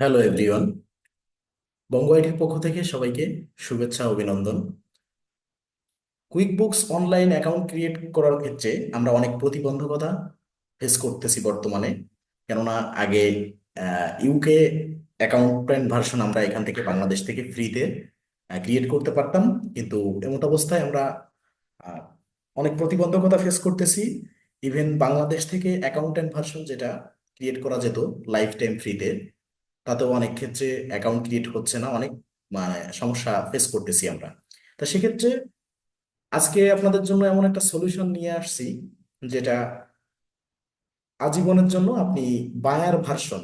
Hello everyone, বঙ্গ আইটির পক্ষ থেকে সবাইকে শুভেচ্ছা ও অভিনন্দন। Quick books online account create করার ক্ষেত্রে আমরা অনেক প্রতিবন্ধকতা ফেস করতেছি বর্তমানে। কেননা আগে ইউকে অ্যাকাউন্টেন্ট ভার্সন আমরা এখান থেকে বাংলাদেশ থেকে ফ্রিতে ক্রিয়েট করতে পারতাম, কিন্তু এমত অবস্থায় আমরা আহ, অনেক প্রতিবন্ধকতা ফেস করতেছি। ইভেন বাংলাদেশ থেকে অ্যাকাউন্টেন্ট ভার্সন যেটা ক্রিয়েট করা যেত লাইফ টাইম ফ্রিতে, তাতেও অনেক ক্ষেত্রে অ্যাকাউন্ট ক্রিয়েট হচ্ছে না, অনেক সমস্যা ফেস করতেছি আমরা। তা সেক্ষেত্রে আজকে আপনাদের জন্য এমন একটা সলিউশন নিয়ে আসছি, যেটা আজীবনের জন্য আপনি বায়ার ভার্সন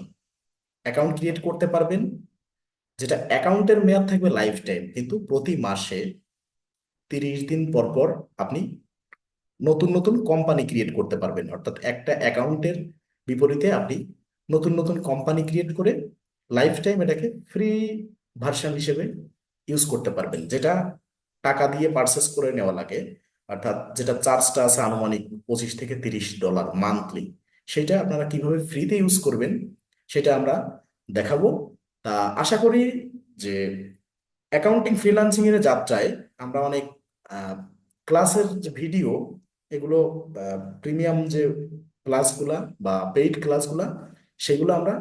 অ্যাকাউন্ট ক্রিয়েট করতে পারবেন, যেটা অ্যাকাউন্টের মেয়াদ থাকবে লাইফ টাইম, কিন্তু প্রতি মাসে 30 দিন পর পর আপনি নতুন নতুন কোম্পানি ক্রিয়েট করতে পারবেন। অর্থাৎ একটা অ্যাকাউন্টের বিপরীতে আপনি নতুন নতুন কোম্পানি ক্রিয়েট করে লাইফ টাইম এটাকে ফ্রি ভার্সন হিসেবে ইউজ করতে পারবেন, যেটা টাকা দিয়ে পারচেস করে নেওয়া লাগে। অর্থাৎ যেটা চার্জটা আছে আনুমানিক $25 থেকে $30 মান্থলি, সেটা আপনারা কিভাবে ফ্রিতে ইউজ করবেন সেটা আমরা দেখাবো। তা আশা করি যে অ্যাকাউন্টিং ফ্রিল্যান্সিং এর যাত্রায় আমরা অনেক ক্লাসের যে ভিডিও, এগুলো প্রিমিয়াম যে ক্লাসগুলা বা পেইড ক্লাসগুলা, সেগুলো আমরা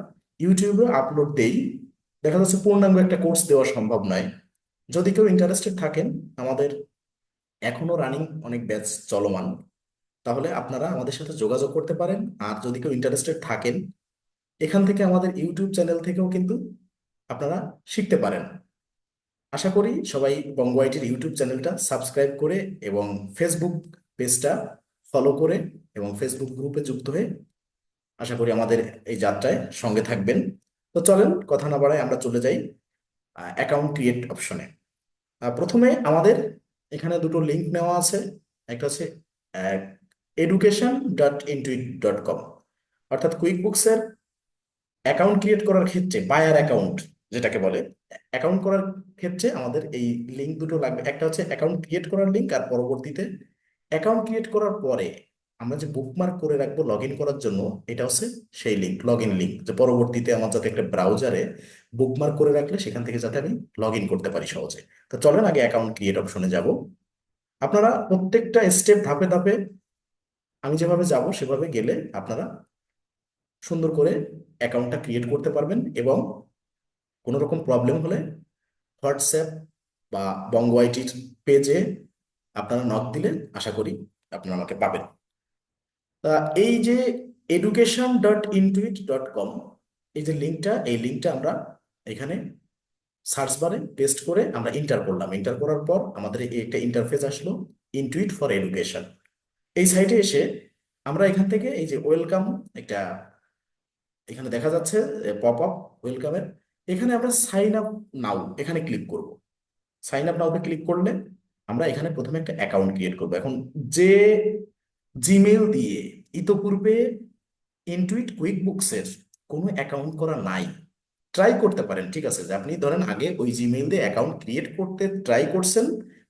ইউটিউবে আপলোড দেই। দেখা যাচ্ছে পূর্ণাঙ্গ একটা কোর্স দেওয়া সম্ভব নয়। যদি কেউ ইন্টারেস্টেড থাকেন, আমাদের এখনো রানিং অনেক ব্যাচ চলমান, তাহলে আপনারা আমাদের সাথে যোগাযোগ করতে পারেন। আর যদি কেউ ইন্টারেস্টেড থাকেন, এখান থেকে আমাদের ইউটিউব চ্যানেল থেকেও কিন্তু আপনারা শিখতে পারেন। আশা করি সবাই বঙ্গ আইটির ইউটিউব চ্যানেলটা সাবস্ক্রাইব করে এবং ফেসবুক পেজটা ফলো করে এবং ফেসবুক গ্রুপে যুক্ত হয়ে আশা করি আমাদের এই যাত্রায় সঙ্গে থাকবেন। তো চলেন কথা না বাড়ায় আমরা চলে যাই অ্যাকাউন্ট ক্রিয়েট অপশনে। প্রথমে আমাদের এখানে দুটো লিঙ্ক নেওয়া আছে। একটা হচ্ছে education.intuit.com, অর্থাৎ কুইক বুকসের অ্যাকাউন্ট ক্রিয়েট করার ক্ষেত্রে বায়ার অ্যাকাউন্ট যেটাকে বলে, অ্যাকাউন্ট করার ক্ষেত্রে আমাদের এই লিঙ্ক দুটো লাগবে। একটা হচ্ছে অ্যাকাউন্ট ক্রিয়েট করার লিঙ্ক, আর পরবর্তীতে অ্যাকাউন্ট ক্রিয়েট করার পরে আমরা যে বুকমার্ক করে রাখবো লগ ইন করার জন্য, এটা হচ্ছে সেই লিঙ্ক, লগ ইন লিঙ্ক, যে পরবর্তীতে আমার যাতে একটা ব্রাউজারে বুকমার্ক করে রাখলে সেখান থেকে যাতে আমি লগ ইন করতে পারি সহজে। তো চলেন আগে অ্যাকাউন্ট ক্রিয়েট অপশনে যাব। আপনারা প্রত্যেকটা স্টেপ ধাপে ধাপে আমি যেভাবে যাব সেভাবে গেলে আপনারা সুন্দর করে অ্যাকাউন্টটা ক্রিয়েট করতে পারবেন। এবং কোনো রকম প্রবলেম হলে হোয়াটসঅ্যাপ বা বঙ্গ আইটির পেজে আপনারা নক দিলে আশা করি আপনারা আমাকে পাবেন। তা এই যে education.intuit.com, এই যে লিঙ্কটা, এই লিঙ্কটা আমরা এখানে সার্চ বারে পেস্ট করে আমরা ইন্টার করলাম। ইন্টার করার পর আমাদের এই একটা ইন্টারফেস আসলো, ইনটুইট ফর এডুকেশন। এই সাইটে এসে আমরা এখান থেকে এই যে ওয়েলকাম একটা এখানে দেখা যাচ্ছে পপ আপ ওয়েলকামের, এখানে আমরা সাইন আপ নাও এখানে ক্লিক করব। সাইন আপ নাওতে ক্লিক করলে আমরা এখানে প্রথমে একটা অ্যাকাউন্ট ক্রিয়েট করব। এখন যে জিমেল দিয়ে ইতোপূর্বে ইনটুইট কুইক বুকসের কোনো অ্যাকাউন্ট করা নাই, ট্রাই করতে পারেন। ঠিক আছে, যে আপনি ধরেন আগে ওই জিমেইল দিয়ে অ্যাকাউন্ট ক্রিয়েট করতে ট্রাই করছেন,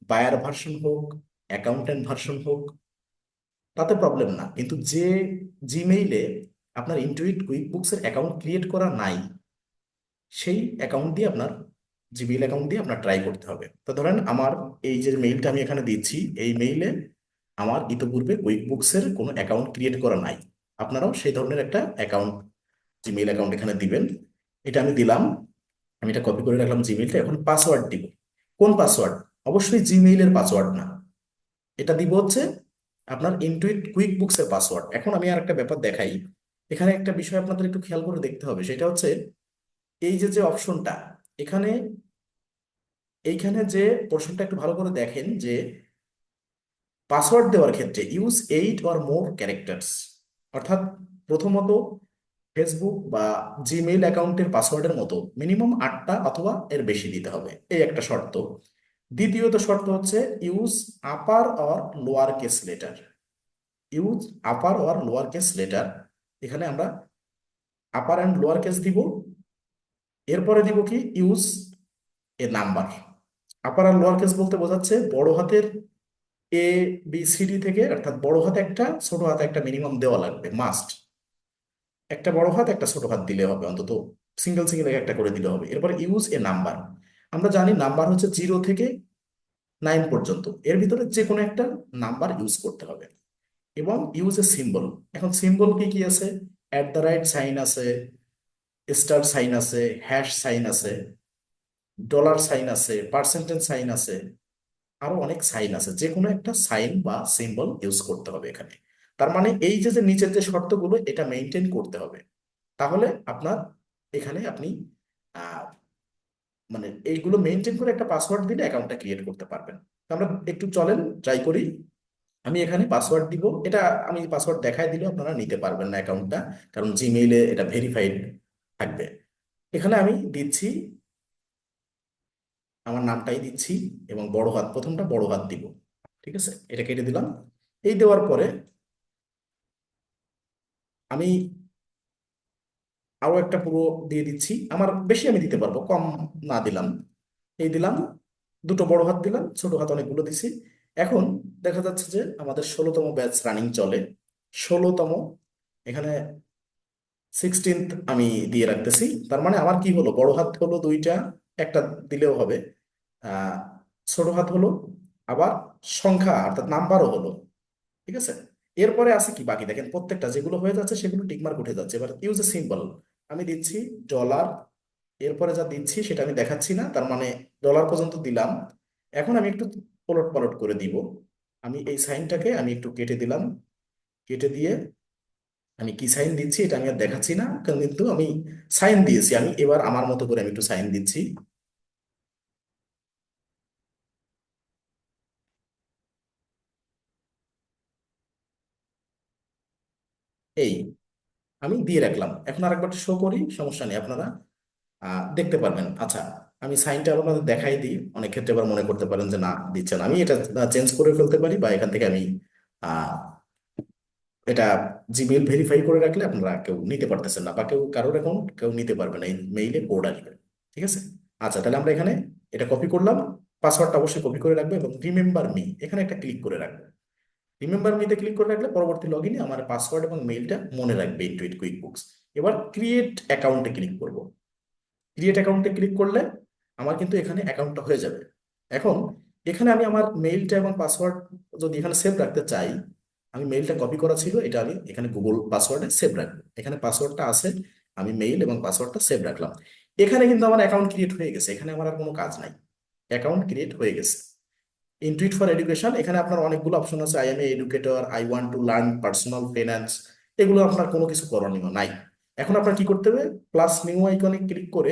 বায়ার ভার্সন হোক অ্যাকাউন্টেন্ট ভার্সন হোক, তাতে প্রবলেম না। কিন্তু যে জিমেইলে আপনার ইনটুইট কুইক বুকসের অ্যাকাউন্ট ক্রিয়েট করা নাই, সেই অ্যাকাউন্ট দিয়ে আপনার জিমেইল অ্যাকাউন্ট দিয়ে আপনার ট্রাই করতে হবে। তো ধরেন আমার এই যে মেইলটা আমি এখানে দিচ্ছি, এই মেইলে আমার ইতিপূর্বে কুইক বুকসের কোনো অ্যাকাউন্ট ক্রিয়েট করা নাই। আপনারাও সেই ধরনের একটা অ্যাকাউন্ট, জিমেইল অ্যাকাউন্ট এখানে দিবেন। এটা আমি দিলাম, আমি এটা কপি করে রাখলাম জিমেইলটা। এখন পাসওয়ার্ড দিব। কোন পাসওয়ার্ড? অবশ্যই জিমেইলের পাসওয়ার্ড না, এটা দিব হচ্ছে আপনার ইনটুইট কুইক বুকসের পাসওয়ার্ড। এখন আমি আর একটা ব্যাপার দেখাই। এখানে একটা বিষয় আপনাদের একটু খেয়াল করে দেখতে হবে, সেটা হচ্ছে এই যে যে অপশনটা এখানে, এইখানে যে পোর্শনটা একটু ভালো করে দেখেন, যে পাসওয়ার্ড দেওয়ার ক্ষেত্রে ইউজ 8 or more ক্যারেক্টার্স, অর্থাৎ প্রথমত ফেসবুক বা জিমেইল অ্যাকাউন্টের পাসওয়ার্ডের মতো মিনিমাম 8টা অথবা এর বেশি দিতে হবে, এই একটা শর্ত। দ্বিতীয়ত শর্ত হচ্ছে use upper or lower case letter. Use upper or lower case letter, এখানে আমরা আপার অ্যান্ড লোয়ার কেস দিব। এরপরে দিব কি ইউজ এ নাম্বার। আপার আর লোয়ার কেস বলতে বোঝাচ্ছে বড় হাতের এ বি সি ডি থেকে, অর্থাৎ বড় হাতে একটা ছোট হাতে একটা মিনিমাম দেওয়া লাগবে, মাস্ট। একটা বড় হাত একটা ছোট হাত দিলে হবে, অন্তত সিঙ্গেল সিঙ্গেল একটা করে দিলে হবে। এরপরে ইউজ এ নাম্বার, আমরা জানি নাম্বার হচ্ছে 0 থেকে 9 পর্যন্ত, এর ভিতরে যে কোনো একটা নাম্বার ইউজ করতে হবে। এবং ইউজ এ সিম্বল, এখন সিম্বল কি কি আছে? অ্যাট দ্য রাইট সাইন আছে, স্টার সাইন আছে, হ্যাশ সাইন আছে, ডলার সাইন আছে, পার্সেন্টেজ সাইন আছে, আরো অনেক সাইন আছে। যে কোনো একটা সাইন বা সিম্বল ইউজ করতে হবে এখানে। তার মানে এই যে যে নিচের যে শর্তগুলো, এটা মেনটেন করতে হবে। তাহলে আপনার এখানে আপনি আহ, মানে এইগুলো মেনটেন করে একটা পাসওয়ার্ড দিলে অ্যাকাউন্টটা ক্রিয়েট করতে পারবেন। তো আমরা একটু চলেন ট্রাই করি। আমি এখানে পাসওয়ার্ড দিব, এটা আমি পাসওয়ার্ড দেখাই দিলেও আপনারা নিতে পারবেন না অ্যাকাউন্টটা, কারণ জিমেইলে এটা ভেরিফাইড থাকবে। এখানে আমি দিচ্ছি, আমার নামটাই দিচ্ছি, এবং বড় হাত, প্রথমটা বড় হাত দিব। ঠিক আছে, এটা কেটে দিলাম। এই দেওয়ার পরে আমি আরো একটা পুরো দিয়ে দিচ্ছি, আমার বেশি আমি দিতে পারবো, কম না দিলাম। এই দিলাম, দুটো বড় হাত দিলাম, ছোট হাত অনেকগুলো দিছি। এখন দেখা যাচ্ছে যে আমাদের 16তম ব্যাচ রানিং চলে। 16তম, এখানে 16th আমি দিয়ে রাখতেছি। তার মানে আমার কি হলো, বড় হাত হলো দুইটা, একটা দিলেও হবে। আহ ছোট হাত হলো, আবার সংখ্যা অর্থাৎ নাম্বারও হলো। ঠিক আছে, এরপরে আছে কি বাকি দেখেন, প্রত্যেকটা যেগুলো হয়ে যাচ্ছে সেগুলো টিকমার্ক উঠে যাচ্ছে। এবার ইউজ এ সিম্বল, আমি দিচ্ছি ডলার, এরপরে যা দিচ্ছি সেটা আমি দেখাচ্ছি না, তার মানে ডলার পর্যন্ত দিলাম। এখন আমি একটু ওলট পালট করে দিব। আমি এই সাইনটাকে আমি একটু কেটে দিলাম, কেটে দিয়ে আমি কি সাইন দিচ্ছি এটা আমি আর দেখাচ্ছি না, কিন্তু আমি সাইন দিয়েছি। আমি এবার আমার মতো করে আমি একটু সাইন দিচ্ছি। এই আমি দিয়ে রাখলাম, এখন আরেকবার শো করি, সমস্যা নেই, আপনারা দেখতে পারবেন। আচ্ছা, আমি সাইনটা আপনাদের দেখাই দিই, অনেক ক্ষেত্রে আবার মনে করতে পারেন যে না দিচ্ছে না। আমি এটা চেঞ্জ করে ফেলতে পারি, বা এখান থেকে আমি আহ, এটা জিমেইল ভেরিফাই করে রাখলে আপনারা কেউ নিতে পারতেছেন না, বা কেউ কারোর অ্যাকাউন্ট কেউ নিতে পারবে না, এই মেইলে কোড আসবে। ঠিক আছে, আচ্ছা তাহলে আমরা এখানে এটা কপি করলাম, পাসওয়ার্ডটা অবশ্যই কপি করে রাখবে, এবং রিমেম্বার মি এখানে একটা ক্লিক করে রাখবে। রিমেম্বার মিতে ক্লিক করে রাখলে পরবর্তী লগ ইনে আমার পাসওয়ার্ড এবং মেইলটা মনে রাখবে ইনটুইট কুইক বুকস। এবার ক্রিয়েট অ্যাকাউন্টে ক্লিক করব। ক্রিয়েট অ্যাকাউন্টে ক্লিক করলে আমার কিন্তু এখানে অ্যাকাউন্টটা হয়ে যাবে। এখন এখানে আমি আমার মেইলটা এবং পাসওয়ার্ড যদি এখানে সেভ রাখতে চাই, আমি মেইলটা কপি করা ছিল, এটা আমি এখানে গুগল পাসওয়ার্ডে সেভ রাখবো। এখানে পাসওয়ার্ডটা আছে, আমি মেইল এবং পাসওয়ার্ডটা সেভ রাখলাম। এখানে কিন্তু আমার অ্যাকাউন্ট ক্রিয়েট হয়ে গেছে, এখানে আমার আর কোনো কাজ নাই, অ্যাকাউন্ট ক্রিয়েট হয়ে গেছে। ইনটুইট ফর এডুকেশন, এখানে আপনার অনেকগুলো অপশন আছে, I M A educator, I want to learn personal finance, এগুলো আপনার কোনো কিছু করণীয় নাই। এখন আপনার কি করতে হবে, প্লাস নিউ আইকনে ক্লিক করে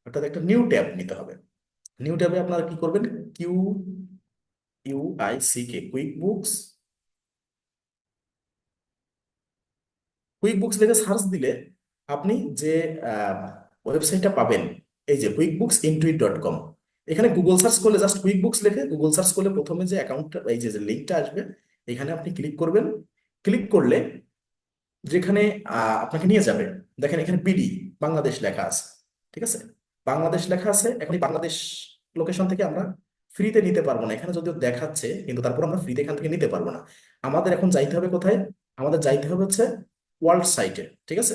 অর্থাৎ একটা নিউ ট্যাব নিতে হবে। নিউ ট্যাবে আপনারা কি করবেন, Q U I C K, QuickBooks, QuickBooks লিখে সার্চ দিলে আপনি যে ওয়েবসাইটটা পাবেন, এই যে কুইক বুকস ইনটুইট.com, এখানে গুগল সার্চ করলে জাস্ট কুইক বুকস লিখে গুগল সার্চ করলে প্রথমে যে অ্যাকাউন্টটা, এই যে লিঙ্কটা আসবে, এখানে আপনি ক্লিক করবেন। ক্লিক করলে যেখানে আপনাকে নিয়ে যাবে, দেখেন এখানে বিডি বাংলাদেশ লেখা আছে। ঠিক আছে, বাংলাদেশ লেখা আছে। এখন এই বাংলাদেশ লোকেশন থেকে আমরা ফ্রিতে নিতে পারবো না, এখানে যদিও দেখাচ্ছে, কিন্তু তারপর আমরা ফ্রিতে এখান থেকে নিতে পারবো না। আমাদের এখন যাইতে হবে কোথায়, আমাদের যাইতে হবে হচ্ছে ওয়ার্ল্ড সাইটে। ঠিক আছে,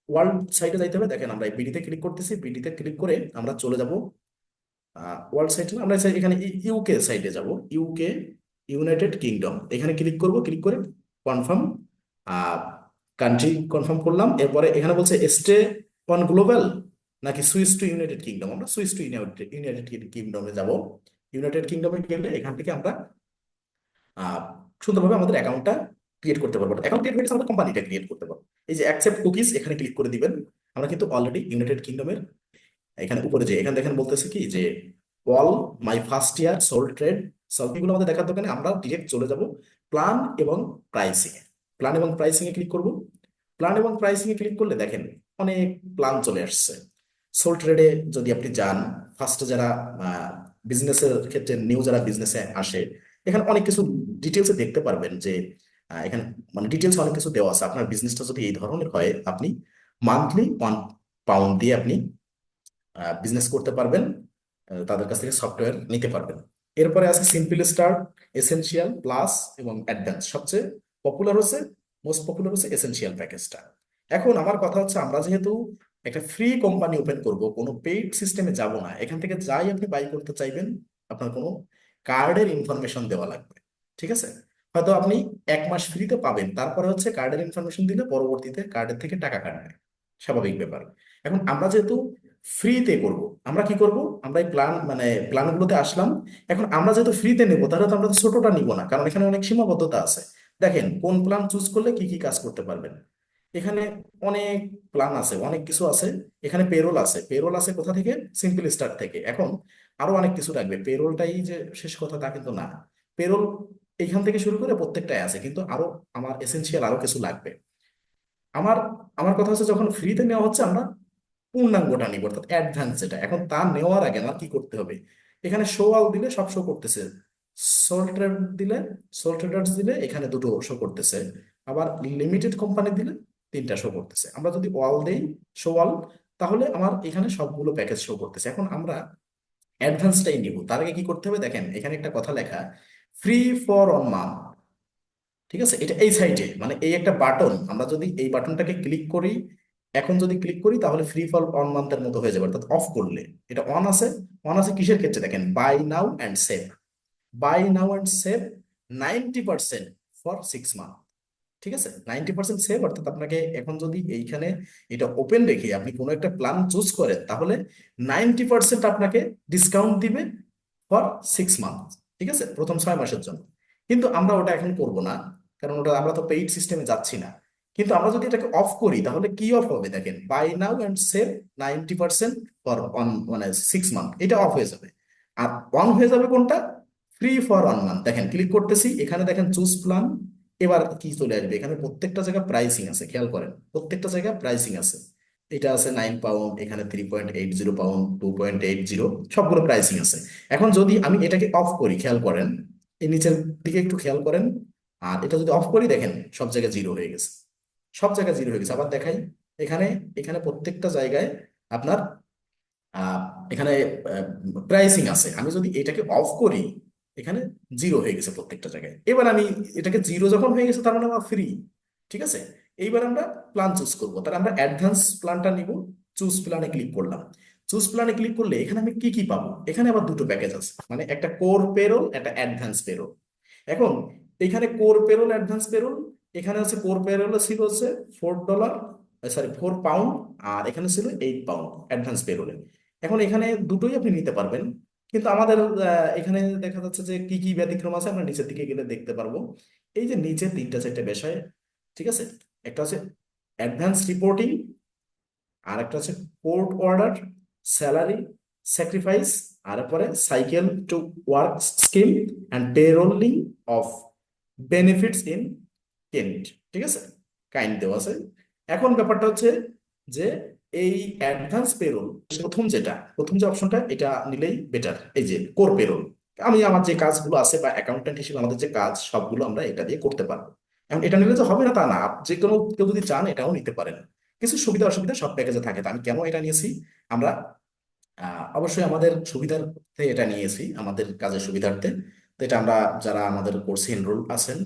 ওয়ার্ল্ড সাইটে যাইতে হবে। দেখেন আমরা এই বিডিতে ক্লিক করতেছি, বিডিতে ক্লিক করে আমরা চলে যাব ওয়ার্ল্ড সাইটে, আমরা এখানে ইউকে সাইটে যাব। ইউকে, ইউনাইটেড কিংডম, এখানে ক্লিক করব। ক্লিক করে কনফার্ম কান্ট্রি কনফার্ম করলাম। এরপরে এখানে বলছে স্টে অন গ্লোবাল নাকি সুইচ টু ইউনাইটেড কিংডম, আমরা সুইচ টু ইউনাইটেড ইউনাইটেড কিংডমে যাব। ইউনাইটেড কিংডমে গেলে এখান থেকে আমরা আহ, সুন্দরভাবে আমাদের অ্যাকাউন্টটা ক্রিয়েট করতে পারবো। অ্যাকাউন্ট ক্রিয়েট হয়ে গেছে, আমরা কোম্পানিটা ক্রিয়েট করতে পারবো। এই যে অ্যাকসেপ্ট কুকিজ, এখানে ক্লিক করে দিবেন। আমরা কিন্তু অলরেডি ইউনাইটেড কিংডমের, এখানে উপরে যে এখানে দেখেন বলতেছে কি যে all my first year sole trade solving, গুলো আমাদের দেখার দোকানে আমরা ডিরেক্ট চলে যাব প্ল্যান এবং প্রাইসিং এ। প্ল্যান এবং প্রাইসিং এ ক্লিক করব। প্ল্যান এবং প্রাইসিং এ ক্লিক করলে দেখেন অনেক প্ল্যান চলে আসছে। সোল ট্রেডে যদি আপনি যান, ফার্স্টে যারা বিজনেসের ক্ষেত্রে নিউ যারা বিজনেসে আসে, এখানে অনেক কিছু ডিটেলসে দেখতে পারবেন যে এখানে মানে ডিটেলস অনেক কিছু দেওয়া আছে। আপনার বিজনেসটা যদি এই ধরনের হয়, আপনি মান্থলি 1 পাউন্ড দিয়ে আপনি বিজনেস করতে পারবেন, তাদের কাছ থেকে সফটওয়্যার নিতে পারবেন। এরপরে আছে সিম্পল স্টার্ট, এসেনশিয়াল, প্লাস এবং অ্যাডভান্স। সবচেয়ে পপুলার হচ্ছে, মোস্ট পপুলার হচ্ছে এসেনশিয়াল প্যাকেজটা। এখন আমার কথা হচ্ছে, আমরা যেহেতু একটা ফ্রি কোম্পানি ওপেন করব, কোনো পেইড সিস্টেমে যাব না, এখান থেকে যাই আপনি বাই করতে চাইবেন আপনার কোনো কার্ডের ইনফরমেশন দেওয়া লাগবে। ঠিক আছে? হয়তো আপনি 1 মাস ফ্রিতে পাবেন, তারপরে হচ্ছে কার্ডের ইনফরমেশন দিলে পরবর্তীতে কার্ডের থেকে টাকা কাটবে, স্বাভাবিক ব্যাপার। এখন আমরা যেহেতু ফ্রিতে করব, আমরা কি করব, আমরা এই প্ল্যানগুলোতে আসলাম। এখন আমরা যেহেতু ফ্রিতে নেব, তাহলে তো আমরা তো ছোটটা নিব না, কারণ এখানে অনেক সীমাবদ্ধতা আছে। দেখেন কোন প্ল্যান চুজ করলে কি কি কাজ করতে পারবেন। এখানে অনেক প্ল্যান আছে, অনেক কিছু আছে। এখানে পেরোল আছে, পেরোল আছে কোথা থেকে? সিম্পল স্টার্ট থেকে। এখন আরো অনেক কিছু রাখবে, পেরোলটাই যে শেষ কথা তা কিন্তু না। পেরোল এইখান থেকে শুরু করে প্রত্যেকটাই আছে, কিন্তু আরো আমার এসেনশিয়াল আরো কিছু লাগবে। আমার আমার কথা হচ্ছে, যখন ফ্রিতে নেওয়া হচ্ছে আমরা পূর্ণাঙ্গটা নিব, অর্থাৎ অ্যাডভান্স যেটা। এখন তা নেওয়ার আগে আমার কি করতে হবে? এখানে শো অল দিলে সব শো করতেছে, সোল ট্রেড দিলে, সোল ট্রেডার্স দিলে এখানে দুটো শো করতেছে, আবার লিমিটেড কোম্পানি দিলে তিনটা শো করতেছে। আমরা যদি অল দেই, শো অল, তাহলে আমার এখানে সবগুলো প্যাকেজ শো করতেছে। এখন আমরা অ্যাডভান্সটাই নিব, তার আগে কি করতে হবে দেখেন, এখানে একটা কথা লেখা, ফ্রি ফর অন মান্থ। ঠিক আছে? এটা এই সাইটে, মানে এই একটা বাটন, আমরা যদি এই বাটনটাকে ক্লিক করি, এখন যদি ক্লিক করি, তাহলে ফ্রি ফর অন মান্থের মতো হয়ে যাবে। অর্থাৎ অফ করলে এটা অন আছে। অন আছে কিসের ক্ষেত্রে? দেখেন, buy now and save. Buy now and save 90% for 6 month. ঠিক আছে? 90% সেভ, অর্থাৎ আপনাকে এখন যদি এইখানে এটা ওপেন রেখে আপনি কোনো একটা প্ল্যান চুজ করেন, তাহলে 90% আপনাকে ডিসকাউন্ট দিবে ফর 6 মান্থ। ঠিক আছে? প্রথম 6 মাসের জন্য। কিন্তু আমরা ওটা এখন করব না, কারণ ওটা আমরা তো পেইড সিস্টেমে যাচ্ছি না। কিন্তু আমরা যদি এটাকে অফ করি, তাহলে কি অফ হবে দেখেন, buy now and save 90% for on, মানে 6 মান্থ, এটা অফ হয়ে যাবে। আর অন হয়ে যাবে কোনটা? Free for 1 month. দেখেন ক্লিক করতেছি, এখানে দেখেন চুজ প্ল্যান। এবার কি চলে আসবে, এখানে প্রত্যেকটা জায়গায় প্রাইসিং আছে, খেয়াল করেন প্রত্যেকটা জায়গায় প্রাইসিং আছে। এটা আছে 9 পাউন্ড, এখানে 3.80 পাউন্ড, 2.80, সবগুলো প্রাইসিং আছে। এখন যদি আমি এটাকে অফ করি, খেয়াল করেন এই নিচের দিকে একটু খেয়াল করেন, আর এটা যদি অফ করি, দেখেন সব জায়গায় জিরো হয়ে গেছে। সব জায়গায় জিরো হয়ে গেছে। আবার দেখাই, এখানে এখানে প্রত্যেকটা জায়গায় আপনার আহ, এখানে প্রাইসিং আছে। আমি যদি এটাকে অফ করি, এখানে জিরো হয়ে গেছে প্রত্যেকটা জায়গায়। এবার আমি এটাকে জিরো যখন হয়ে গেছে, তার মানে আমার ফ্রি। ঠিক আছে? এইবার আমরা প্ল্যান চুজ করবো, তাহলে আমরা অ্যাডভান্স প্ল্যানটা নিব। চুজ প্ল্যানে ক্লিক করলাম। চুজ প্ল্যানে ক্লিক করলে এখানে আমি কি কি পাবো? এখানে আবার দুটো প্যাকেজ আছে, মানে একটা কোর পেরোল, একটা অ্যাডভান্স পেরোল। এখন এখানে কোর পেরোল, অ্যাডভান্স পেরোল, এখানে আছে কোর পেরোল ছিল হচ্ছে $4, সরি 4 পাউন্ড, আর এখানে ছিল 8 পাউন্ড অ্যাডভান্স পেরোলে। এখন এখানে দুটোই আপনি নিতে পারবেন, কিন্তু আমাদের এখানে দেখা যাচ্ছে যে কি কি ব্যতিক্রম আছে, আমরা নিচের দিকে গেলে দেখতে পারবো। এই যে নিচে 3টা 4টা বিষয়, ঠিক আছে, একটা হচ্ছে অ্যাডভান্স রিপোর্টিং, আর একটা হচ্ছে কোর্ট অর্ডার, স্যালারি স্যাক্রিফাইস, আর পরে cycle to work scheme, and payrolling of benefits in kind. ঠিক আছে? কাইন্ড দেওয়া আছে। এখন ব্যাপারটা হচ্ছে যে এই অ্যাডভান্স পেরোল, প্রথম যে অপশনটা, এটা নিলেই বেটার। এই যে কোর পেরোল, আমি আমার যে কাজগুলো আছে বা অ্যাকাউন্টেন্ট হিসেবে আমাদের যে কাজ, সবগুলো আমরা এটা দিয়ে করতে পারবো। এখন এটা নিলে যে হবে না তা না, যে কোনো কেউ যদি চান এটাও নিতে পারেন। কিছু সুবিধা অসুবিধা সব প্যাকেজে থাকে। তো আমি কেন এটা নিয়েছি, আমরা অবশ্যই আমাদের সুবিধার্থে এটা নিয়েছি, আমাদের কাজের সুবিধার্থে। তো এটা আমরা, যারা আমাদের কোর্সে এনরোল আছেন,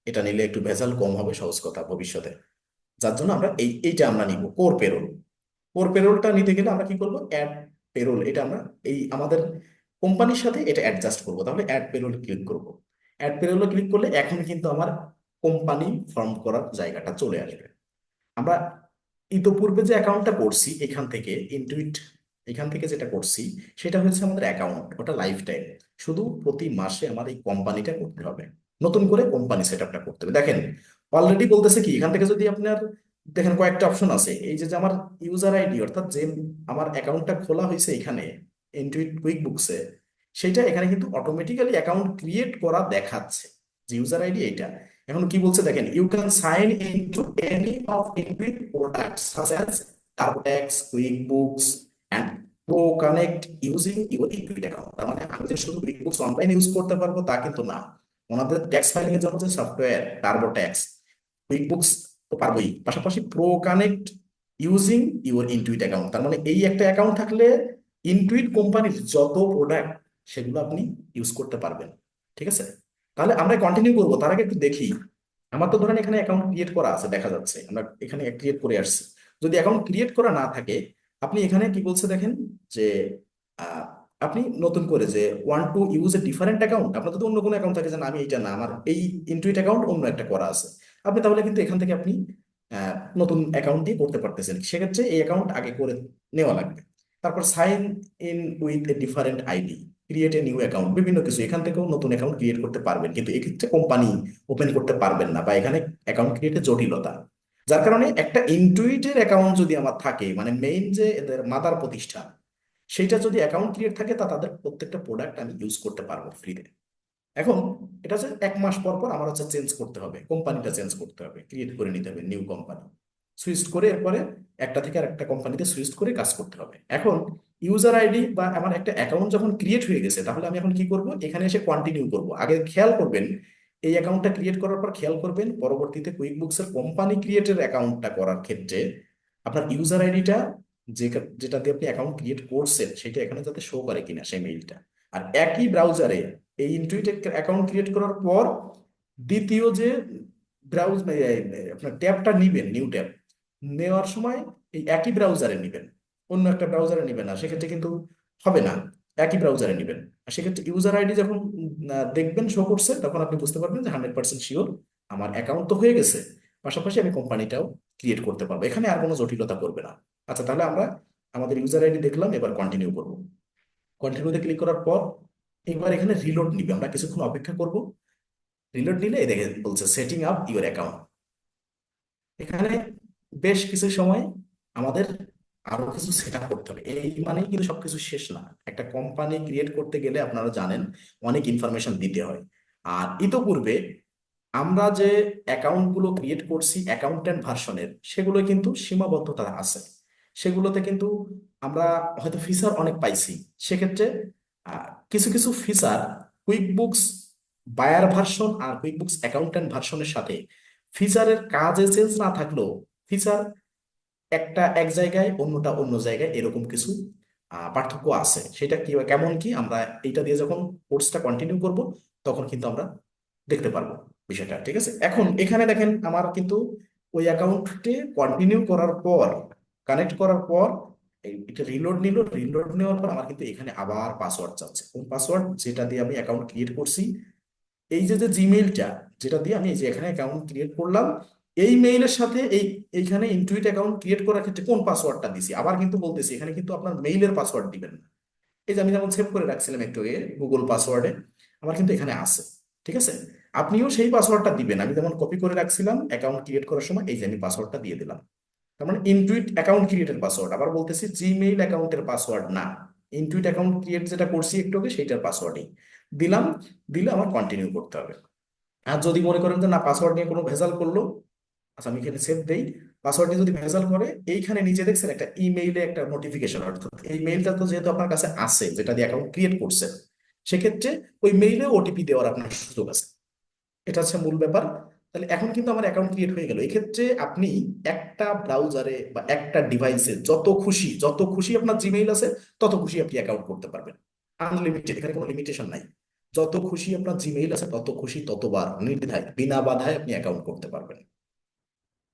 এটা নিলে একটু ভেজাল কম হবে, সহজ কথা ভবিষ্যতে। যার জন্য আমরা এইটা আমরা নিব, কোর পেরোল। কোর পেরোলটা নিতে গেলে আমরা কি করব? অ্যাড পেরোল, এটা আমরা এই আমাদের কোম্পানির সাথে এটা অ্যাডজাস্ট করব। তাহলে অ্যাড পেরোল ক্লিক করব। অ্যাড পেরোলে ক্লিক করলে এখন কিন্তু আমার কোম্পানি ফর্ম করার জায়গাটা চলে আসবে। আমরা ইতোপূর্বে যে অ্যাকাউন্টটা করছি এখান থেকে, ইনটুইট এখান থেকে যেটা করছি, সেটা হচ্ছে আমাদের অ্যাকাউন্ট, ওটা লাইফ টাইম। শুধু প্রতি মাসে আমার এই কোম্পানিটা করতে হবে, নতুন করে কোম্পানি সেট আপটা করতে হবে। দেখেন অলরেডি বলতেছে কি, এখান থেকে যদি আপনার দেখেন কয়েকটা অপশন আছে। এই যে যে আমার ইউজার আইডি, অর্থাৎ যে আমার অ্যাকাউন্টটা খোলা হয়েছে এখানে ইনটুইট কুইক বুকসে, সেটা এখানে কিন্তু অটোমেটিক্যালি অ্যাকাউন্ট ক্রিয়েট করা দেখাচ্ছে, যে ইউজার আইডি এইটা। এখন কি বলছে দেখেন, you can sign in to any of inbuilt products such as TurboTax, QuickBooks and ProConnect using your equity account. তার মানে আমি যে শুধু কুইক বুকস অনলাইন ইউজ করতে পারবো তা কিন্তু না। ওনাদের ট্যাক্স ফাইলিং এর জন্য যে সফটওয়্যার টার্বোট্যাক্স, কুইক বুকস তো পারবোই, পাশাপাশি pro connect using your Intuit account. তার মানে এই একটা অ্যাকাউন্ট থাকলে ইনটুইট কোম্পানির যত প্রোডাক্ট, সেগুলো আপনি ইউজ করতে পারবেন। ঠিক আছে? তাহলে আমরা কন্টিনিউ করবো, তার আগে একটু দেখি আমার তো ধরেন এখানে অ্যাকাউন্ট ক্রিয়েট করা আছে, দেখা যাচ্ছে আমরা এখানে ক্রিয়েট করে আসছি। যদি অ্যাকাউন্ট ক্রিয়েট করা না থাকে, আপনি এখানে কি বলছে দেখেন যে আহ, আপনি নতুন করে যে one to use a different account, আপনার যদি অন্য কোনো অ্যাকাউন্ট থাকে যে না আমি এইটা না, আমার এই ইনটুইট অ্যাকাউন্ট অন্য একটা করা আছে, আপনি তাহলে কিন্তু এখান থেকে আপনি নতুন অ্যাকাউন্ট দিয়ে করতে পারতেছেন। সেক্ষেত্রে এই অ্যাকাউন্ট আগে করে নেওয়া লাগবে। তারপর sign in with a different ID, create a new account, বিভিন্ন কিছু এখান থেকেও নতুন অ্যাকাউন্ট ক্রিয়েট করতে পারবেন, কিন্তু এক্ষেত্রে কোম্পানি ওপেন করতে পারবেন না, বা এখানে অ্যাকাউন্ট ক্রিয়েটের জটিলতা। যার কারণে একটা ইনটুইটের অ্যাকাউন্ট যদি আমার থাকে, মানে মেইন যে এদের মাদার প্রতিষ্ঠান, সেইটা যদি অ্যাকাউন্ট ক্রিয়েট থাকে, তা তাদের প্রত্যেকটা প্রোডাক্ট আমি ইউজ করতে পারবো ফ্রিতে। এখন এটা হচ্ছে 1 মাস পর পর আমার হচ্ছে চেঞ্জ করতে হবে, কোম্পানিটা চেঞ্জ করতে হবে, ক্রিয়েট করে নিতে হবে নিউ কোম্পানি, সুইচ করে এরপরে একটা থেকে আরেকটা কোম্পানিতে সুইচ করে কাজ করতে হবে। এখন ইউজার আইডি বা আমার একটা অ্যাকাউন্ট যখন ক্রিয়েট হয়ে গেছে, তাহলে আমি এখন কি করব, এখানে এসে কন্টিনিউ করব। আগে খেয়াল করবেন, এই অ্যাকাউন্টটা ক্রিয়েট করার পর খেয়াল করবেন পরবর্তীতে কুইক বুকসের কোম্পানি ক্রিয়েটের অ্যাকাউন্টটা করার ক্ষেত্রে আপনার ইউজার আইডিটা, যে যেটা দিয়ে আপনি অ্যাকাউন্ট ক্রিয়েট করছেন, সেটা এখানে যাতে শো করে কিনা সেই মেইলটা। আর একই ব্রাউজারে এই ইনটুইট অ্যাকাউন্ট ক্রিয়েট করার পর দ্বিতীয় যে ব্রাউজ আপনার ট্যাবটা নিবেন, নিউ ট্যাব নেওয়ার সময় এই একই ব্রাউজারে নিবেন, অন্য একটা ব্রাউজারে নিবেন না, সেক্ষেত্রে কিন্তু হবে না। একই ব্রাউজারে নিবেন। আর সেক্ষেত্রে ইউজার আইডি যখন দেখবেন শো করছে, তখন আপনি বুঝতে পারবেন যে 100% শিওর আমার অ্যাকাউন্ট তো হয়ে গেছে, পাশাপাশি আমি কোম্পানিটাও ক্রিয়েট করতে পারবো, এখানে আর কোনো জটিলতা করবে না। আচ্ছা, তাহলে আমরা আমাদের ইউজার আইডি দেখলাম, এবার কন্টিনিউ করবো। কন্টিনিউতে ক্লিক করার পর এবার এখানে রিলোড নিবে, আমরা কিছুক্ষণ অপেক্ষা করব। রিলোড নিলে এই দেখে বলছে সেটিং আপ ইউর অ্যাকাউন্ট। এখানে বেশ কিছু সময় আমাদের আরো কিছু সেট আপ করতে হবে, এই মানেই কিন্তু সবকিছু শেষ না। একটা কোম্পানি ক্রিয়েট করতে গেলে আপনারা জানেন অনেক ইনফরমেশন দিতে হয়। আর ইতোপূর্বে আমরা যে অ্যাকাউন্ট গুলো ক্রিয়েট করছি অ্যাকাউন্টেন্ট ভার্সনের, সেগুলো কিন্তু সীমাবদ্ধতা আছে। সেগুলোতে কিন্তু আমরা হয়তো ফিচার অনেক পাইছি। সেক্ষেত্রে কিছু কিছু feature QuickBooks buyer version আর কুইক বুকস অ্যাকাউন্টেন্ট ভার্সনের সাথে ফিচারের কাজে চেঞ্জ না থাকলেও ফিচার একটা এক জায়গায় অন্যটা অন্য জায়গায়, এরকম কিছু পার্থক্য আছে। সেটা কি কেমন কি আমরা এইটা দিয়ে যখন কোর্সটা কন্টিনিউ করব, তখন কিন্তু আমরা দেখতে পারবো বিষয়টা। ঠিক আছে, এখন এখানে দেখেন আমার কিন্তু ওই অ্যাকাউন্টে কন্টিনিউ করার পর, কানেক্ট করার পর এটা রিলোড নিল, রিলোড নেওয়ার পর আমার কিন্তু এখানে আবার পাসওয়ার্ড চাচ্ছে, কোন পাসওয়ার্ড, যেটা দিয়ে আমি অ্যাকাউন্ট ক্রিয়েট করছি। এই যে যে জিমেইলটা, যেটা দিয়ে আমি এই যে এখানে অ্যাকাউন্ট ক্রিয়েট করলাম, এই মেইলের সাথে এইখানে ইনটুইট অ্যাকাউন্ট ক্রিয়েট করার ক্ষেত্রে কোন পাসওয়ার্ডটা দিছি, আবার কিন্তু বলতেছি এখানে কিন্তু আপনার মেইলের পাসওয়ার্ড দিবেন না। এই যে আমি যেমন সেভ করে রাখছিলাম একটু আগে গুগল পাসওয়ার্ডে, আমার কিন্তু এখানে আছে। ঠিক আছে, আপনিও সেই পাসওয়ার্ডটা দিবেন, আমি যেমন কপি করে রাখছিলাম অ্যাকাউন্ট ক্রিয়েট করার সময়, এই যে আমি পাসওয়ার্ডটা দিয়ে দিলাম। তার মানে ইনটুইট অ্যাকাউন্ট ক্রিয়েটের পাসওয়ার্ড, আবার বলতেছি জিমেইল অ্যাকাউন্টের পাসওয়ার্ড না, ইনটুইট অ্যাকাউন্ট ক্রিয়েট যেটা করছি একটু আগে সেইটার পাসওয়ার্ডই দিলাম। দিলে আমার কন্টিনিউ করতে হবে। আর যদি মনে করেন যে না পাসওয়ার্ড নিয়ে কোনো ভেজাল করলো, আচ্ছা আমি এখানে সেভ দেই। পাসওয়ার্ড নিয়ে যদি ভেজাল করে, এইখানে নিচে দেখছেন একটা ইমেইলে একটা নোটিফিকেশন, অর্থাৎ এই মেইলটা তো যেহেতু আপনার কাছে আছে, যেটা দিয়ে অ্যাকাউন্ট ক্রিয়েট করছেন, সেক্ষেত্রে ওই মেইলে ওটিপি দেওয়ার আপনার সুযোগ আছে। এটা হচ্ছে মূল ব্যাপার। তাহলে এখন কিন্তু আমার অ্যাকাউন্ট ক্রিয়েট হয়ে গেল। এক্ষেত্রে আপনি একটা ব্রাউজারে বা একটা ডিভাইসে যত খুশি আপনার জিমেইল আছে, তত খুশি আপনি অ্যাকাউন্ট করতে পারবেন। আনলিমিটেড, এখানে কোনো লিমিটেশন নাই। যত খুশি আপনার জিমেইল আছে, তত খুশি ততবার নির্দ্বিধায় বিনা বাধায় আপনি অ্যাকাউন্ট করতে পারবেন।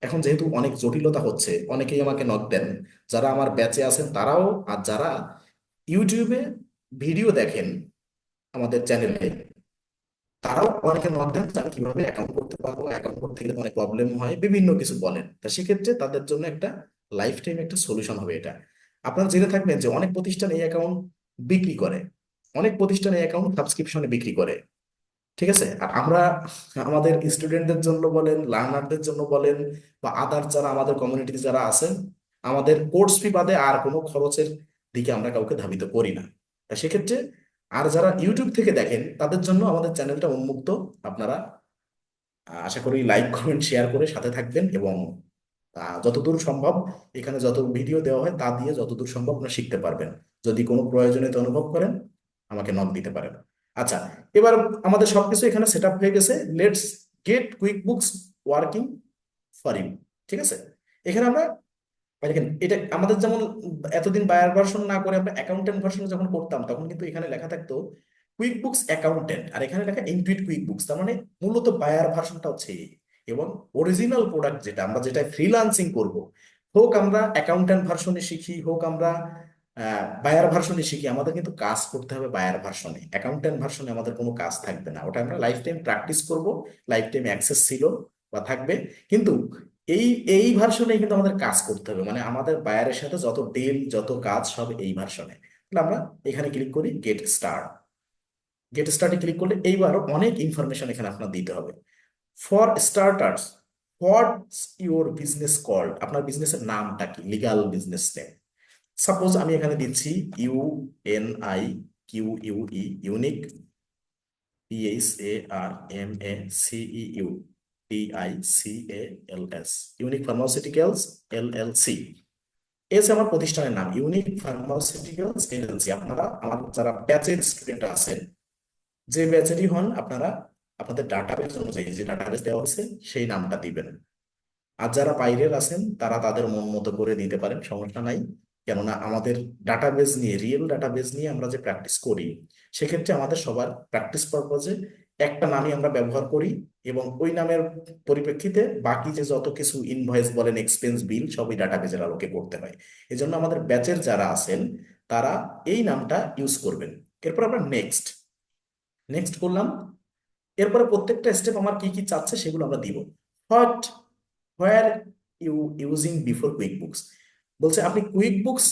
এখন যেহেতু অনেক জটিলতা হচ্ছে, অনেকেই আমাকে নক দেন, যারা আমার ব্যাচে আছেন তারাও, আর যারা ইউটিউবে ভিডিও দেখেন আমাদের চ্যানেলে, তারাও অনেকে নক দেন যে আমি কিভাবে অ্যাকাউন্ট করতে পারবো, অ্যাকাউন্ট করতে গেলে অনেক প্রবলেম হয়, বিভিন্ন কিছু বলেন। তা সেক্ষেত্রে তাদের জন্য একটা লাইফ টাইম একটা সলিউশন হবে এটা। আপনারা জেনে থাকবেন যে অনেক প্রতিষ্ঠান এই অ্যাকাউন্ট বিক্রি করে, অনেক প্রতিষ্ঠান এই অ্যাকাউন্ট সাবস্ক্রিপশনে বিক্রি করে। ঠিক আছে, আর আমরা আমাদের স্টুডেন্টদের জন্য বলেন, লার্নারদের জন্য বলেন, বা আদার যারা আমাদের কমিউনিটিতে যারা আছেন, আমাদের কোর্স ফি বাদে আর কোনো খরচের দিকে আমরা কাউকে ধাবিত করি না। তা সেক্ষেত্রে আর যারা ইউটিউব থেকে দেখেন, তাদের জন্য আমাদের চ্যানেলটা উন্মুক্ত। আপনারা আশা করি লাইক কমেন্ট শেয়ার করে সাথে থাকবেন, এবং যতদূর সম্ভব এখানে যত ভিডিও দেওয়া হয় তা দিয়ে যতদূর সম্ভব আপনারা শিখতে পারবেন। যদি কোনো প্রয়োজনীয়তা অনুভব করেন, আমাকে নক দিতে পারেন। আচ্ছা, এবার আমাদের সবকিছু এখানে সেট আপ হয়ে গেছে। Let's get QuickBooks working for you. ঠিক আছে, এখানে আমরা দেখেন এটা আমাদের যেমন এতদিন বায়ার ভার্সন না করে আমরা অ্যাকাউন্টেন্ট ভার্সন যখন করতাম, তখন কিন্তু এখানে লেখা থাকতো কুইক বুকস অ্যাকাউন্টেন্ট, আর এখানে লেখা ইনটুইট কুইক বুকস। তার মানে মূলত বায়ার ভার্সনটা হচ্ছে এই। এবং অরিজিনাল প্রোডাক্ট যেটা আমরা যেটা ফ্রিল্যান্সিং করব, হোক আমরা অ্যাকাউন্ট্যান্ট ভার্সনে শিখি, হোক আমরা বায়ার ভার্সনে শিখি, আমাদের কিন্তু কাজ করতে হবে বায়ার ভার্সনে। অ্যাকাউন্ট্যান্ট ভার্সনে আমাদের কোনো কাজ থাকবে না, ওটা আমরা লাইফ টাইম প্র্যাকটিস করব, লাইফ টাইম অ্যাক্সেস ছিল বা থাকবে। কিন্তু এই এই ভার্সনে কিন্তু আমাদের কাজ করতে হবে, মানে আমাদের বায়ারের সাথে যত ডিল যত কাজ সব এই ভার্সনে। তাহলে আমরা এখানে ক্লিক করি গেট স্টার্ট। গেট স্টার্টে ক্লিক করলে এইবারও অনেক ইনফরমেশন এখানে আপনার দিতে হবে। For starters, what's your business called, আপনার বিজনেসের নামটা কি, লিগাল বিজনেস নেম। সাপোজ আমি এখানে দিচ্ছি UNIQUE, unique, PHARMACEUTICALS, unique pharmaceuticals LLC। S আমার প্রতিষ্ঠানের নাম ইউনিক ফার্মাসিউটিক্যালস LLC। আপনারা আমার যারা ব্যাচের স্টুডেন্ট আছেন, যে ব্যাচেরই হন, আপনারা আপনাদের ডাটাবেস অনুযায়ী যে ডাটাবেস দেওয়া হয়েছে সেই নামটা দিবেন। আর যারা বাইরের আছেন তারা তাদের মন মতো করে দিতে পারেন, সমস্যা নাই। কেননা আমাদের ডাটাবেস নিয়ে, রিয়েল ডাটাবেস নিয়ে আমরা যে প্র্যাকটিস করি, সেক্ষেত্রে আমাদের সবার প্র্যাকটিস পারপজে একটা নামই আমরা ব্যবহার করি, এবং ওই নামের পরিপ্রেক্ষিতে বাকি যে যত কিছু ইনভয়েস বলেন, এক্সপেন্স বিল, সবই ডাটাবেজের আলোকে করতে হয়। এজন্য আমাদের ব্যাচের যারা আছেন তারা এই নামটা ইউজ করবেন। এরপর আমরা নেক্সট নেক্সট করলাম। এরপরে প্রত্যেকটা স্টেপ আমার কি কি চাচ্ছে সেগুলো আমরা দিব। What, where you using before QuickBooks, বলছে আপনি কুইক বুকস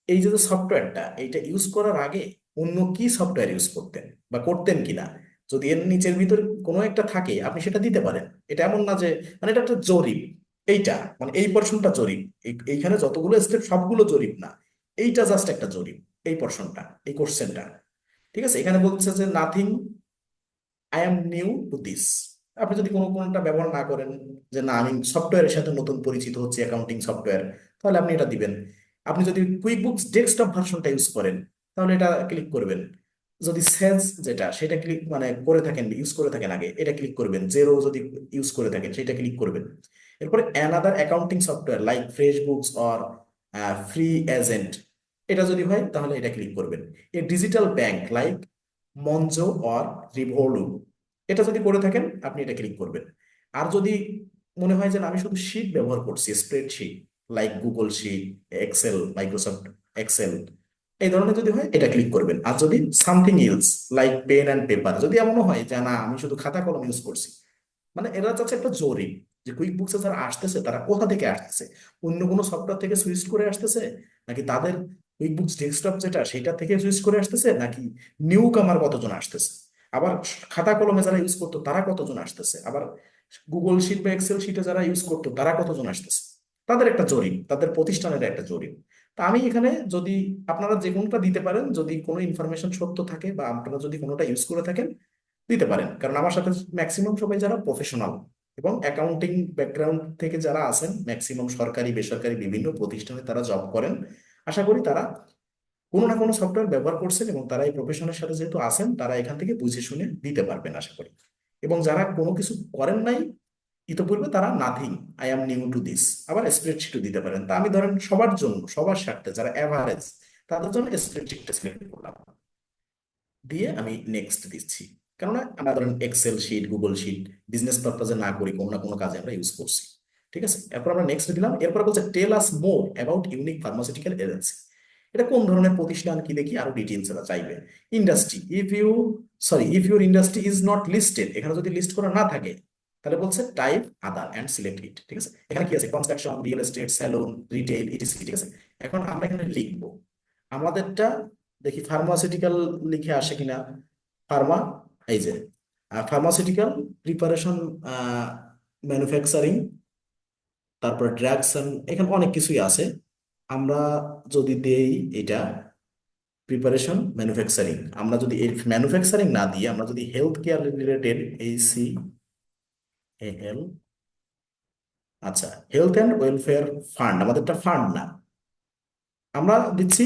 এই যে সফটওয়্যারটা, এইটা ইউজ করার আগে অন্য কি সফটওয়্যার ইউজ করতেন বা করতেন কিনা। যদি এর নিচের ভিতরে কোনো একটা থাকে আপনি সেটা দিতে পারেন। এটা এমন না যে, মানে এটা একটা জরিপ। এইটা মানে এই পোর্শনটা জরিপ, এইখানে যতগুলো স্টেপ সবগুলো জরিপ না, এইটা জাস্ট একটা জরিপ, এই পোর্শনটা, এই কোশ্চেনটা। ঠিক আছে, এখানে বলছে যে nothing, I am new to this. আপনি যদি কোনো কোনটা ব্যবহার না করেন, যে না আমি সফটওয়্যারের সাথে নতুন পরিচিত হচ্ছে, অ্যাকাউন্টিং সফটওয়্যার, তাহলে আপনি এটা দিবেন। আপনি যদি কুইক বুকস ডেস্কটপ ভার্সনটা ইউজ করেন, তাহলে এটা ক্লিক করবেন। যদি সেলস যেটা সেটা ক্লিক মানে করে থাকেন, ইউজ করে থাকেন আগে, এটা ক্লিক করবেন। জেরো যদি ইউজ করে থাকেন সেটা ক্লিক করবেন। এরপরে another accounting software like fresh books or free agent, এটা যদি হয় তাহলে এটা ক্লিক করবেন। এ ডিজিটাল ব্যাংক লাইক মঞ্জো অর রিভোলু, এটা যদি করে থাকেন আপনি এটা ক্লিক করবেন। আর যদি মনে হয় যে না, আমি শুধু শিট ব্যবহার করছি, spreadsheet like Google sheet, Excel, Microsoft Excel, এই ধরনের যদি হয় এটা ক্লিক করবেন। আর যদি something else like pen and paper, যদি এমনও হয় যে না আমি শুধু খাতা কলম ইউজ করছি, মানে এরা চাচ্ছে একটা জরিপ যে কুইক বুকসে যারা আসতেছে তারা কোথা থেকে আসতেছে, অন্য কোনো সফটওয়্যার থেকে সুইচ করে আসতেছে, নাকি তাদের কুইক বুকস ডেস্কটপ যেটা সেটা থেকে সুইচ করে আসতেছে, নাকি নিউ কামার কতজন আসতেছে, আবার খাতা কলমে যারা ইউজ করতো তারা কতজন আসতেছে, আবার গুগল শিট বা এক্সেল শিটে যারা ইউজ করতো তারা কতজন আসতেছে। তাদের একটা জরিপ, তাদের প্রতিষ্ঠানের একটা জরিপ। তা আমি এখানে যদি, আপনারা যে কোনোটা দিতে পারেন, যদি কোনো ইনফরমেশন সত্য থাকে বা আপনারা যদি কোনোটা ইউজ করে থাকেন দিতে পারেন। কারণ আমার সাথে ম্যাক্সিমাম সবাই যারা প্রফেশনাল এবং অ্যাকাউন্টিং ব্যাকগ্রাউন্ড থেকে যারা আছেন, ম্যাক্সিমাম সরকারি বেসরকারি বিভিন্ন প্রতিষ্ঠানে তারা জব করেন, আশা করি তারা কোনো না কোনো সফটওয়্যার ব্যবহার করছেন, এবং তারা এই প্রফেশনের সাথে যেহেতু আছেন তারা এখান থেকে বুঝে শুনে দিতে পারবেন আশা করি। এবং যারা কোনো কিছু করেন নাই ইতোপূর্বে, তারা nothing, I am new to this, আবার স্প্রেডশিটও দিতে পারেন। তা আমি ধরেন সবার জন্য, সবার স্বার্থে যারা অ্যাভারেজ, তাদের জন্য স্প্রেডশিটটা সিলেক্ট করলাম, দিয়ে আমি নেক্সট দিচ্ছি। কেননা আমরা ধরেন Excel sheet, Google sheet business পারপাজে না করি, কোনো না কোনো কাজে আমরা ইউজ করছি। ঠিক আছে, এরপর আমরা নেক্সট দিলাম। এরপর বলছে tell us more about unique pharmaceutical agency, এটা কোন ধরনের প্রতিষ্ঠান কি দেখি আরো ডিটেলস এরা চাইবে। Industry, if you, sorry, if your industry is not listed, এখানে যদি লিস্ট করা না থাকে তাহলে বলছে type other and select it. ঠিক আছে, এখানে কি আছে, construction, real estate, salon, retail, etc. ঠিক আছে, এখন আমরা এখানে লিখবো আমাদেরটা, দেখি ফার্মাসিউটিক্যাল লিখে আসে কিনা। ফার্মা, এই যে ফার্মাসিউটিক্যাল প্রিপারেশন, ম্যানুফ্যাকচারিং, তারপর ড্রাগস, এখানে অনেক কিছুই আছে। আমরা যদি দেই এটা প্রিপারেশন ম্যানুফ্যাকচারিং, আমরা যদি এই ম্যানুফ্যাকচারিং না দিয়ে আমরা যদি হেলথ কেয়ার রিলেটেড, HCAL, আচ্ছা, হেলথ অ্যান্ড ওয়েলফেয়ার ফান্ড, আমাদেরটা ফান্ড না, আমরা দিচ্ছি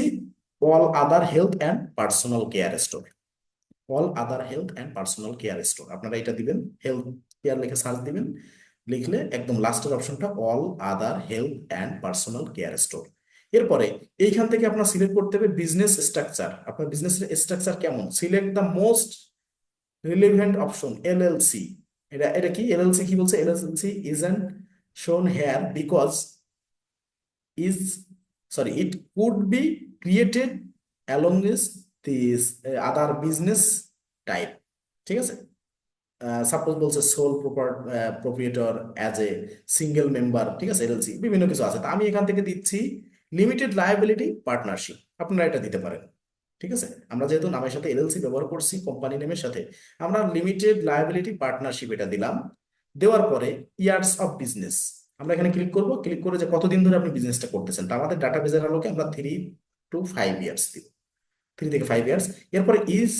all other health and personal care store. All other health and personal care store, আপনারা এটা দিবেন, হেলথ কেয়ার লিখে সার্চ দিবেন। লিখলে একদম লাস্টের অপশনটা all other health and personal care store. এরপরে এইখান থেকে আপনার সিলেক্ট করতে হবে বিজনেস স্ট্রাকচার, আপনার বিজনেস স্ট্রাকচার কেমন, select the most relevant option LLC। এটা এটা কি এলএলসি কি বলছে, LLC isn't shown here because is sorry it could be created along with this other business type, ঠিক আছে। সাপোজ বলছে sole proprietor as a single member, ঠিক আছে, এলএলসি বিভিন্ন কিছু আছে। তা আমি এখান থেকে দিচ্ছি লিমিটেড লায়াবিলিটি পার্টনারশিপ, আপনারা এটা দিতে পারেন, ঠিক আছে। আমরা যেহেতু নামের সাথে এলএলসি ব্যবহার করছি কোম্পানি নেমের সাথে, আমরা লিমিটেড লায়াবিলিটি পার্টনারশিপ এটা দিলাম। দেওয়ার পরে ইয়ার্স অফ বিজনেস আমরা এখানে ক্লিক করব, ক্লিক করে যে কতদিন ধরে আপনি বিজনেসটা করতেছেন, তা আমাদের ডাটাবেজের আলোকে আমরা 3 to 5 ইয়ার্স দিব, 3 থেকে 5 ইয়ার্স। এরপরে is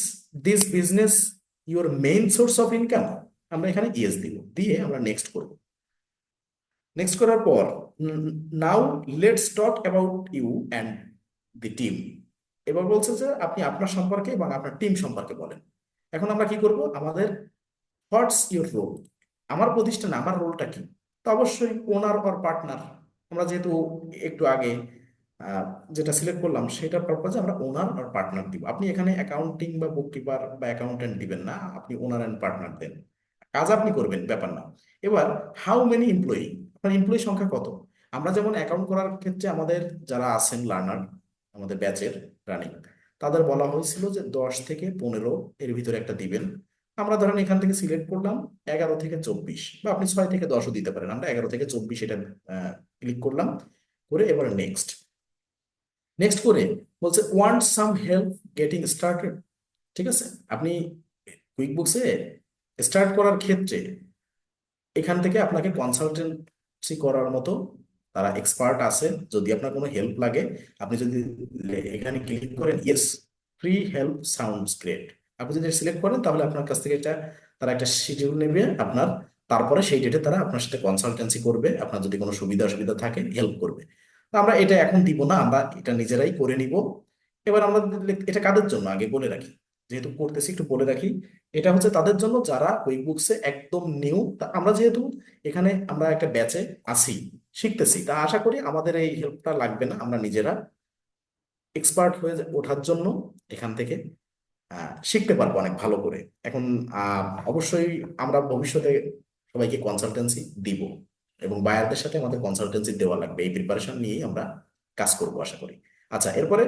this business your main source of income, আমরা এখানে ইয়েস দিব, দিয়ে আমরা নেক্সট করব। নেক্সট করার পর now let's talk about you and the team. এবার বলছে যে আপনি আপনার সম্পর্কে এবং আপনার টিম সম্পর্কে বলেন। এখন আমরা কি করব, আমাদের হোয়াটস ইউর রোল, আমার প্রতিষ্ঠানে আমার রোলটা কি। তো অবশ্যই ওনার অর পার্টনার, আমরা যেহেতু একটু আগে আহ, যেটা সিলেক্ট করলাম সেটার পারপাজে আমরা ওনার আর পার্টনার দিব। আপনি এখানে অ্যাকাউন্টিং বা বুককিপার বা অ্যাকাউন্টেন্ট দিবেন না, আপনি ওনার অ্যান্ড পার্টনার দেন, কাজ আপনি করবেন, ব্যাপার না। এবার হাউ মেনি এমপ্লয়ি, আপনার এমপ্লয়ি সংখ্যা কত। আমরা যেমন অ্যাকাউন্ট করার ক্ষেত্রে আমাদের যারা আছেন লার্নার, আমাদের ব্যাচের রানিং, তাদের বলা হয়েছিল যে 10 থেকে 15 এর ভিতরে একটা দিবেন। আমরা ধরেন এখান থেকে সিলেক্ট করলাম 11 থেকে 24, বা আপনি 6 থেকে 10ও দিতে পারেন, আমরা 11 থেকে 24 এটা ক্লিক করলাম, করে এবার নেক্সট। নেক্সট করে বলছে ওয়ান্ট সাম হেল্প গেটিং স্টার্টেড, ঠিক আছে। আপনি কুইক বুকসে স্টার্ট করার ক্ষেত্রে এখান থেকে আপনাকে কনসালটেন্সি করার মতো তারা এক্সপার্ট আছে, যদি আপনার কোনো হেল্প লাগে আপনি যদি এখানে ক্লিক করেন yes free help sounds great, আপনি যদি সিলেক্ট করেন তাহলে আপনার কাছ থেকে এটা তারা একটা শিডিউল নেবে আপনার, তারপরে সেই ডেটে তারা আপনার সাথে কনসালটেন্সি করবে, আপনার যদি কোনো সুবিধা অসুবিধা থাকে হেল্প করবে। তো আমরা এটা এখন দিব না, আমরা এটা নিজেরাই করে নিব। এবার আমরা এটা কাদের জন্য আগে বলে রাখি, যেহেতু করতেছি একটু বলে রাখি। এটা হচ্ছে তাদের জন্য যারা কুইকবুকসে একদম নিউ। আমরা যেহেতু এখানে আমরা একটা ব্যাচে আছি, শিখতেছি, তা আশা করি আমাদের এই হেল্পটা লাগবে না, আমরা নিজেরা এক্সপার্ট হয়ে ওঠার জন্য এখান থেকে শিখতে পারবো অনেক ভালো করে। এখন অবশ্যই আমরা ভবিষ্যতে সবাইকে কনসালটেন্সি দিব, এবং বায়ারদের সাথে আমাদের কনসালটেন্সি দেওয়া লাগবে, এই প্রিপারেশন নিয়েই আমরা কাজ করবো আশা করি। আচ্ছা, এরপরে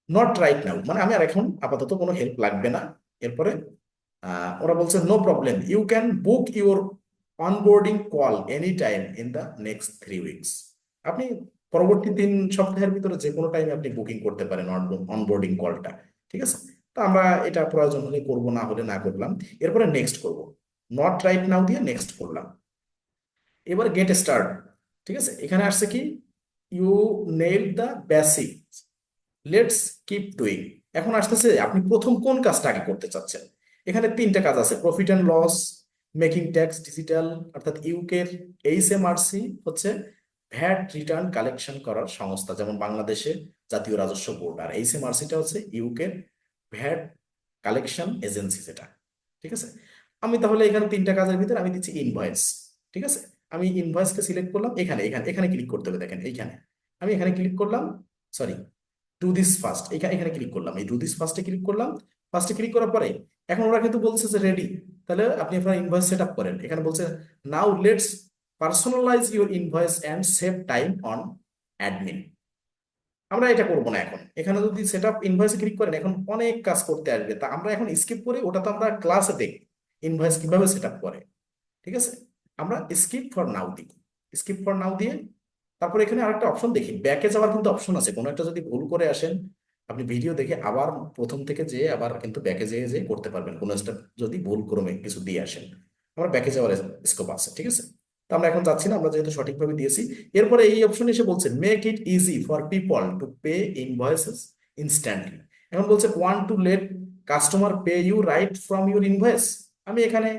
নট রাইট নাও, মানে আমি আর এখন আপাতত কোনো হেল্প লাগবে না। এরপরে ওরা বলছে no problem, you can book your onboarding call any time in the next 3 weeks. আপনি পরবর্তী 3 সপ্তাহের ভিতরে যে কোনো টাইমে আপনি বুকিং করতে পারেন অনবোর্ডিং কলটা, ঠিক আছে। তো আমরা এটা প্রয়োজন হলে করব, না হলে না করলাম। এরপরে নেক্সট করব, নট রাইট নাও দিয়ে নেক্সট করলাম। এবার গেট স্টার্ট, ঠিক আছে। এখানে আসছে কি you nail the basic, let's keep doing. এখন আসতেছে আপনি প্রথম কোন কাজটা আগে করতে চাচ্ছেন। এখানে 3টা কাজ আছে, profit and loss, making tax digital, অর্থাৎ ইউকের এইচএমআরসি হচ্ছে ভ্যাট রিটার্ন কালেকশন করার সংস্থা, যেমন বাংলাদেশে জাতীয় রাজস্ব বোর্ড, আর এইচএমআরসিটা হচ্ছে ইউকের ভ্যাট কালেকশন এজেন্সি যেটা, ঠিক আছে। আমি তাহলে এখানে 3টা কাজের ভিতরে আমি দিচ্ছি ইনভয়েস, ঠিক আছে। আমি ইনভয়েসকে সিলেক্ট করলাম, এখানে এখানে এখানে ক্লিক করতে হবে, দেখেন এইখানে আমি এখানে ক্লিক করলাম, সরি ডু দিস ফার্স্ট, এখানে এখানে ক্লিক করলাম, এই ডু দিস ফার্স্টে ক্লিক করলাম। ফার্স্টে ক্লিক করার পরে এখন ওরা কিন্তু বলছে যে রেডি, তাহলে আপনি আপনার ইনভয়েস সেট আপ করেন। এখানে বলছে now let's personalize your invoice and save time on admin. আমরা এটা করবো না এখন, এখানে যদি সেট আপ ইনভয়েসে ক্লিক করেন এখন অনেক কাজ করতে আসবে, তা আমরা এখন স্কিপ করে ওটা তো আমরা ক্লাসে দেখি ইনভয়েস কিভাবে সেট আপ করে, ঠিক আছে। আমরা স্কিপ ফর নাও দিই, স্কিপ ফর নাও দিয়ে তারপর এখানে আরেকটা অপশন দেখি, ব্যাকে যাওয়ার কিন্তু অপশন আছে। কোনো একটা যদি ভুল করে আসেন আপনি ভিডিও দেখে আবার প্রথম থেকে যেয়ে আবার কিন্তু ব্যাকে যেয়ে যেয়ে করতে পারবেন, কোনো একটা যদি ভুল ক্রমে কিছু দিয়ে আসেন, আমরা ব্যাকে যাওয়ার স্কোপ আছে, ঠিক আছে। তো আমরা এখন যাচ্ছি না, আমরা যেহেতু সঠিকভাবে দিয়েছি। এরপরে এই অপশনে এসে বলছে make it easy for people to pay invoices instantly. এখন বলছে want to let customer pay you right from your invoice. আমি এখানে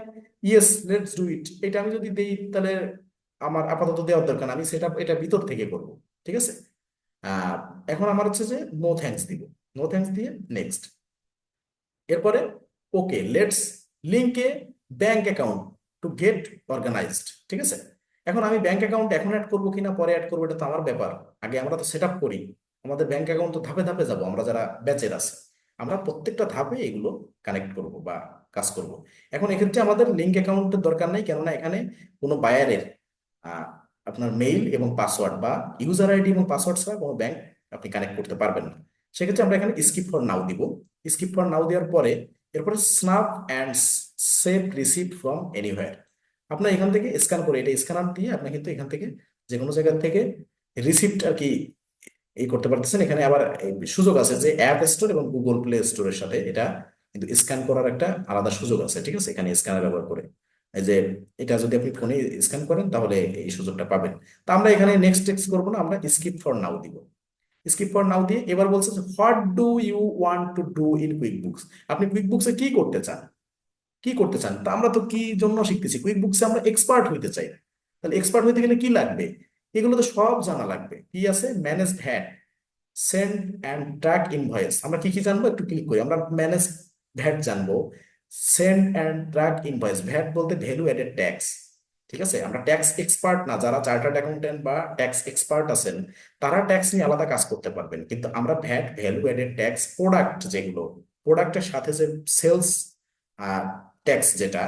ইয়েস লেটস ডু ইট, এটা আমি যদি দিই তাহলে আমার আপাতত দেওয়ার দরকার না, আমি সেটা এটা ভিতর থেকে করব, ঠিক আছে। আহ এখন আমার হচ্ছে যে নো থ্যাঙ্কস দিব, নো থ্যাঙ্কস দিয়ে নেক্সট। এরপরে okay let's link a bank account to get organised, ঠিক আছে। এখন আমি ব্যাংক অ্যাকাউন্ট এখন অ্যাড করবো কিনা পরে অ্যাড করবো এটা তো আমার ব্যাপার, আগে আমরা তো সেট আপ করি। আমাদের ব্যাংক অ্যাকাউন্ট তো ধাপে ধাপে যাবো, আমরা যারা ব্যাচের আছে আমরা প্রত্যেকটা ধাপে এগুলো কানেক্ট করব বা কাজ করব। এখন এক্ষেত্রে আমাদের লিঙ্ক অ্যাকাউন্টের দরকার নাই, কেননা এখানে কোনো বায়ারের আপনার মেইল এবং পাসওয়ার্ড বা ইউজার আইডি এবং পাসওয়ার্ড ছাড়া কোনো ব্যাংক আপনি কানেক্ট করতে পারবেন না। সেক্ষেত্রে আমরা এখানে স্কিপ ফর নাও দিব। স্কিপ ফর নাও দেওয়ার পরে এরপরে snap and save receipt from anywhere, আপনার এখান থেকে স্ক্যান করে, এটা স্ক্যানার দিয়ে আপনি কিন্তু এখান থেকে যে কোনো জায়গা থেকে রিসিপ্ট আর কি এই করতে পারতেছেন। এখানে আবার এই সুযোগ আছে যে অ্যাপ স্টোর এবং গুগল প্লে স্টোরের সাথে এটা কিন্তু স্ক্যান করার একটা আলাদা সুযোগ আছে, ঠিক আছে, এখানে স্ক্যানার ব্যবহার করে। এই যে এটা যদি আপনি ফোনে স্ক্যান করেন তাহলে এই সুযোগটা পাবেন। তা আমরা এখানে নেক্সট টেক্সট করবো না, আমরা স্কিপ ফর নাও দিব। স্কিপ ফর নাও দিয়ে এবার বলছে যে what do you want to do in QuickBooks, আপনি কুইক বুকসে কি করতে চান, কি করতে চান। তা আমরা তো কি জন্য শিখতেছি, কুইক বুকসে আমরা এক্সপার্ট হইতে চাই। তাহলে এক্সপার্ট হইতে গেলে কি লাগবে, এগুলো তো সব জানা লাগবে। কি আছে, manage VAT, send and track invoice, আমরা কি কি জানবো একটু ক্লিক করি। আমরা ম্যানেজ ভ্যাট জানবো, send and track invoice, VAT বলতে ভ্যালু এডেড ট্যাক্স, ঠিক আছে। আমরা ট্যাক্স এক্সপার্ট না, যারা চার্টার্ড অ্যাকাউন্টেন্ট বা ট্যাক্স এক্সপার্ট আছেন তারা ট্যাক্স নিয়ে আলাদা কাজ করতে পারবেন, কিন্তু আমরা VAT value aided tax product, যেগুলো প্রোডাক্টের সাথে যে সেলস ট্যাক্স যেটা,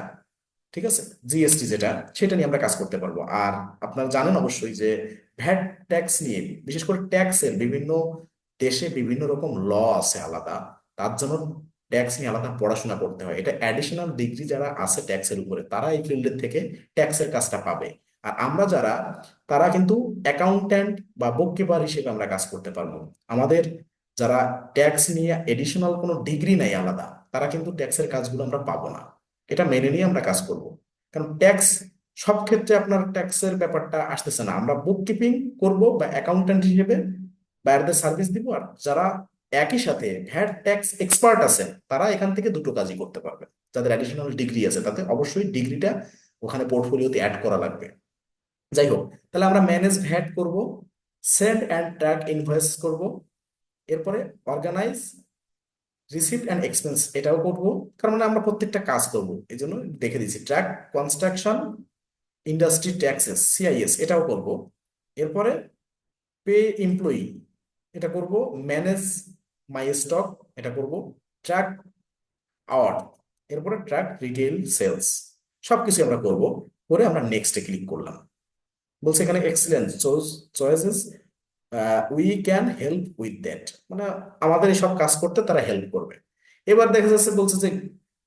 ঠিক আছে, জিএসটি যেটা, সেটা নিয়ে আমরা কাজ করতে পারবো। আর আপনারা জানেন অবশ্যই যে ভ্যাট ট্যাক্স নিয়ে, বিশেষ করে ট্যাক্সের বিভিন্ন দেশে বিভিন্ন রকম ল আছে আলাদা, তার জন্য ট্যাক্স নিয়ে আলাদা পড়াশোনা করতে হয়। এটা অ্যাডিশনাল ডিগ্রি যারা আছে ট্যাক্সের উপরে তারা এই ফিল্ডের থেকে ট্যাক্সের কাজটা পাবে। আর আমরা যারা, তারা কিন্তু অ্যাকাউন্ট্যান্ট বা বুককিপার হিসেবে আমরা কাজ করতে পারবো। আমাদের যারা ট্যাক্স নিয়ে এডিশনাল কোনো ডিগ্রি নাই আলাদা, তারা কিন্তু ট্যাক্সের কাজগুলো আমরা পাবো না। এটা মেনে নিয়ে আমরা কাজ করব, কারণ ট্যাক্স সব ক্ষেত্রে আপনার ট্যাক্সের ব্যাপারটা আসতেছে না। আমরা বুক কিপিং করবো বা অ্যাকাউন্ট্যান্ট হিসেবে বায়ারদের সার্ভিস দিব, আর যারা একই সাথে ভ্যাট ট্যাক্স এক্সপার্ট আছেন তারা এখান থেকে দুটো কাজই করতে পারবে। যাদের অ্যাডিশনাল ডিগ্রি আছে তাতে অবশ্যই ডিগ্রিটা ওখানে পোর্টফোলিওতে অ্যাড করা লাগবে। যাই হোক, তাহলে আমরা ম্যানেজ ভ্যাট করব, সেন্ড অ্যান্ড ট্র্যাক ইনভয়েস করব, এরপরে অর্গানাইজ রিসিপ্ট অ্যান্ড এক্সপেন্স এটাও করবো। কারণ মানে আমরা প্রত্যেকটা কাজ করব, এই জন্য দেখে দিচ্ছি। Track construction industry taxes CIS এটাও করব। এরপরে পে এমপ্লয়ি এটা করব, ম্যানেজ মাই স্টক এটা করব, ট্র্যাক আওয়ার, এরপরে ট্র্যাক রিটেল সেলস, সবকিছু আমরা করব। করে আমরা নেক্সটে ক্লিক করলাম। বলছে এখানে excellent choices, we can help with that, মানে আমাদের এসব কাজ করতে তারা হেল্প করবে। এবার দেখা যাচ্ছে বলছে যে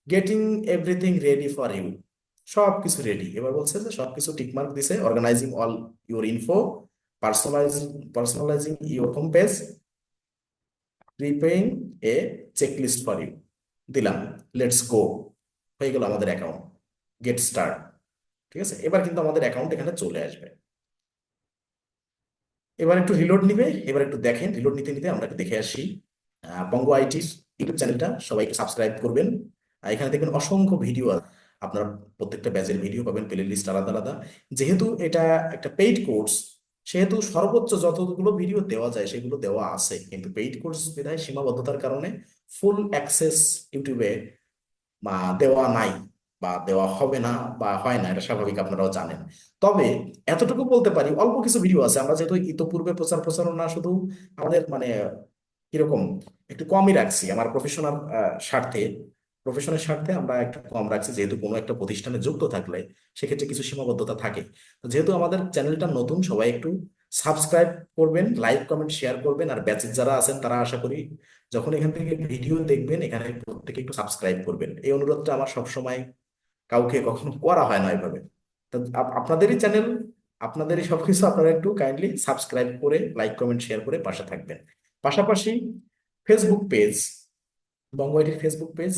getting everything ready for you, সবকিছু রেডি। এবার বলছে যে সবকিছু টিকমার্ক দিছে, organising all your info, personalising personalising your home page, preparing a checklist for you, দিলাম। লেটস গো, হয়ে গেল আমাদের অ্যাকাউন্ট, গেট স্টার্ট। ঠিক আছে, এবার কিন্তু আমাদের অ্যাকাউন্ট এখানে চলে আসবে। এবার একটু রিলোড নিবে, এবার একটু দেখেন, রিলোড নিতে নিতে আমরা একটু দেখে আসি। বঙ্গ আইটির ইউটিউব চ্যানেলটা সবাই একটু সাবস্ক্রাইব করবেন। এখানে দেখবেন অসংখ্য ভিডিও, আপনার প্রত্যেকটা ব্যাচের ভিডিও পাবেন, প্লে লিস্ট আলাদা আলাদা। যেহেতু এটা একটা পেইড কোর্স, সেহেতু সর্বোচ্চ যতগুলো ভিডিও দেওয়া যায় সেগুলো দেওয়া আছে, কিন্তু পেইড কোর্স বিধায় সীমাবদ্ধতার কারণে ফুল অ্যাক্সেস ইউটিউবে দেওয়া নাই, বা দেওয়া হবে না, বা হয় না, এটা স্বাভাবিক, আপনারাও জানেন। তবে এতটুকু বলতে পারি, অল্প কিছু ভিডিও আছে, আমরা যেহেতু ইতোপূর্বে প্রচার প্রচারণা শুধু আমাদের মানে কিরকম একটু কমই রাখছি আমার প্রফেশনাল স্বার্থে, প্রফেশনের স্বার্থে আমরা একটু কম রাখছি, যেহেতু কোনো একটা প্রতিষ্ঠানে যুক্ত থাকলে সেক্ষেত্রে কিছু সীমাবদ্ধতা থাকে। তো যেহেতু আমাদের চ্যানেলটা নতুন, সবাই একটু সাবস্ক্রাইব করবেন, লাইক কমেন্ট শেয়ার করবেন। আর ব্যাচের যারা আছেন তারা আশা করি যখন এখান থেকে ভিডিও দেখবেন এখানে প্রত্যেকে একটু সাবস্ক্রাইব করবেন। এই অনুরোধটা আমার সবসময়, কাউকে কখনো করা হয় না এভাবে। তো আপনাদেরই চ্যানেল, আপনাদেরই সবকিছু, আপনারা একটু কাইন্ডলি সাবস্ক্রাইব করে লাইক কমেন্ট শেয়ার করে পাশে থাকবেন। পাশাপাশি ফেসবুক পেজ, বঙ্গ আইটির ফেসবুক পেজ,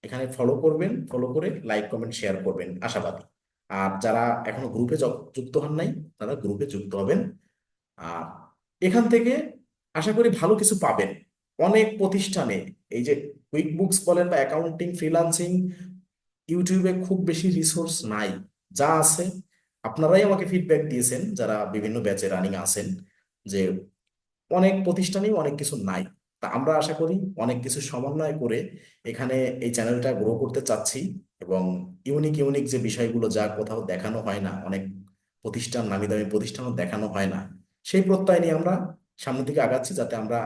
এখানে ফলো করবেন, ফলো করে লাইক কমেন্ট শেয়ার করবেন আশাবাদী। আর যারা এখনো গ্রুপে যুক্ত হন নাই তারা গ্রুপে যুক্ত হবেন। আর এখান থেকে আশা করি ভালো কিছু পাবেন। অনেক প্রতিষ্ঠানে এই যে কুইক বুকস বলেন বা অ্যাকাউন্টিং ফ্রিল্যান্সিং, ইউটিউবে খুব বেশি রিসোর্স নাই। যা আছে আপনারাই আমাকে ফিডব্যাক দিয়েছেন যারা বিভিন্ন ব্যাচে রানিং আছেন, যে অনেক প্রতিষ্ঠানেই অনেক কিছু নাই। তা আমরা আশা করি অনেক কিছু সমন্বয় করে এখানে এই চ্যানেলটা গ্রো করতে চাচ্ছি। এবং ইউনিক ইউনিক যে বিষয়গুলো যা কোথাও দেখানো হয় না, অনেক প্রতিষ্ঠান, নামি দামি প্রতিষ্ঠানও দেখানো হয় না, সেই প্রত্যয় নিয়ে আমরা সামনের দিকে আগাচ্ছি, যাতে আমরা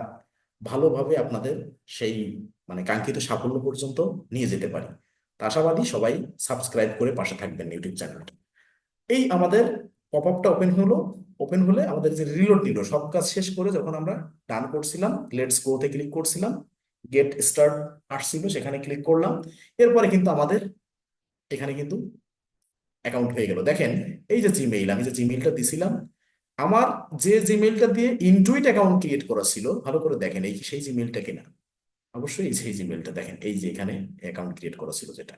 ভালোভাবে আপনাদের সেই মানে কাঙ্ক্ষিত সাফল্য পর্যন্ত নিয়ে যেতে পারি। তা আশাবাদী সবাই সাবস্ক্রাইব করে পাশে থাকবেন ইউটিউব চ্যানেলটা। এই আমাদের পপ আপটা ওপেন হলো। ওপেন হলে আমাদের যে রিলোড নিল, সব কাজ শেষ করে যখন আমরা ডান করছিলাম, লেটস গোতে ক্লিক করছিলাম, গেট স্টার্ট আসছিল, সেখানে ক্লিক করলাম। এরপরে কিন্তু আমাদের এখানে কিন্তু অ্যাকাউন্ট হয়ে গেল। দেখেন এই যে জিমেইল, আমি যে জিমেইলটা দিছিলাম, আমার যে জিমেইলটা দিয়ে ইনটুইট অ্যাকাউন্ট ক্রিয়েট করা ছিল, ভালো করে দেখেন এই সেই জিমেইলটা কিনা। অবশ্যই এই সেই জিমেইলটা, দেখেন এই যে এখানে অ্যাকাউন্ট ক্রিয়েট করা ছিল যেটা।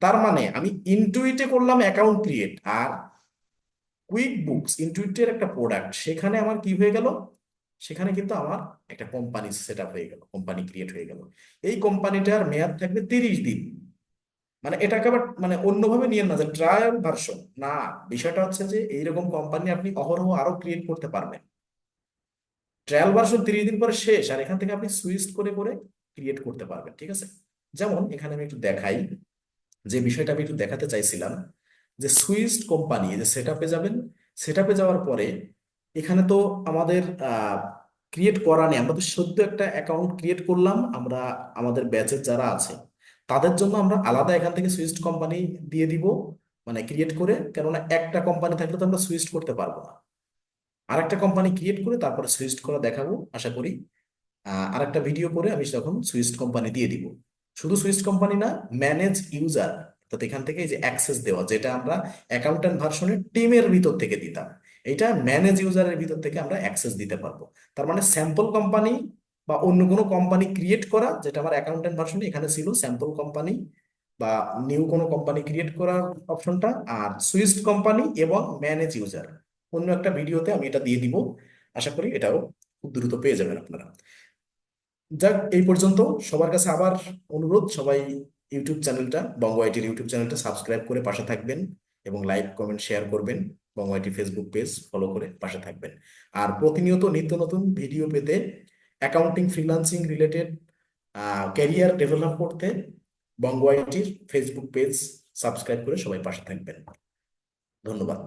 তার মানে আমি ইনটুইটে করলাম অ্যাকাউন্ট ক্রিয়েট, আর কুইক বুকস ইনটুইটের একটা প্রোডাক্ট, সেখানে আমার কি হয়ে গেল, সেখানে কিন্তু আমার একটা কোম্পানি সেট আপ হয়ে গেল, কোম্পানি ক্রিয়েট হয়ে গেল। এই কোম্পানিটার মেয়াদ থাকবে 30 দিন। মানে এটাকে আবার মানে অন্যভাবে নিয়ে না যে ট্রায়াল ভার্সন না, বিষয়টা হচ্ছে যে এইরকম কোম্পানি আপনি অহরহ আরো ক্রিয়েট করতে পারবেন। ট্রায়াল ভার্সন 30 দিন পরে শেষ, আর এখান থেকে আপনি সুইচ করে করে ক্রিয়েট করতে পারবেন, ঠিক আছে। যেমন এখানে আমি একটু দেখাই, যে বিষয়টা আমি একটু দেখাতে চাইছিলাম, যে সুইস্ট কোম্পানি যে সেট আপে যাবেন। সেট আপে যাওয়ার পরে এখানে তো আমাদের ক্রিয়েট করা নেই, আমরা তো সদ্য একটা অ্যাকাউন্ট ক্রিয়েট করলাম আমরা, আমাদের ব্যাচের যারা আছে তাদের জন্য আমরা আলাদা এখান থেকে সুইস্ট কোম্পানি দিয়ে দিব, মানে ক্রিয়েট করে, কেননা একটা কোম্পানি থাকলে তো আমরা সুইচ করতে পারবো না। আরেকটা কোম্পানি ক্রিয়েট করে তারপরে সুইচ করা দেখাবো আশা করি। আরেকটা ভিডিও করে আমি তখন সুইচ কোম্পানি দিয়ে দিব। শুধু সুইচ কোম্পানি না, ম্যানেজ ইউজার, তো এখান থেকে এই যে অ্যাক্সেস দেওয়া, যেটা আমরা অ্যাকাউন্টেন্ট ভার্সনের টিমের ভিতর থেকে দিতাম, এটা ম্যানেজ ইউজারের ভিতর থেকে আমরা অ্যাক্সেস দিতে পারবো। তার মানে স্যাম্পল কোম্পানি বা অন্য কোনো কোম্পানি ক্রিয়েট করা, যেটা আমার অ্যাকাউন্টেন্ট ভার্সনে এখানে ছিল স্যাম্পল কোম্পানি, বা নিউ কোনো কোম্পানি ক্রিয়েট করার অপশনটা, আর সুইচ কোম্পানি এবং ম্যানেজ ইউজার অন্য একটা ভিডিওতে আমি এটা দিয়ে দিব। আশা করি এটাও খুব দ্রুত পেয়ে যাবেন আপনারা। যাক, এই পর্যন্ত। সবার কাছে আবার অনুরোধ, সবাই ইউটিউব চ্যানেলটা, বঙ্গ আইটির ইউটিউব চ্যানেলটা সাবস্ক্রাইব করে পাশে থাকবেন, এবং লাইক কমেন্ট শেয়ার করবেন। বঙ্গ আইটি ফেসবুক পেজ ফলো করে পাশে থাকবেন। আর প্রতিনিয়ত নিত্য নতুন ভিডিও পেতে, accounting freelancing related career develop করতে, বঙ্গ আইটির ফেসবুক পেজ সাবস্ক্রাইব করে সবাই পাশে থাকবেন। ধন্যবাদ।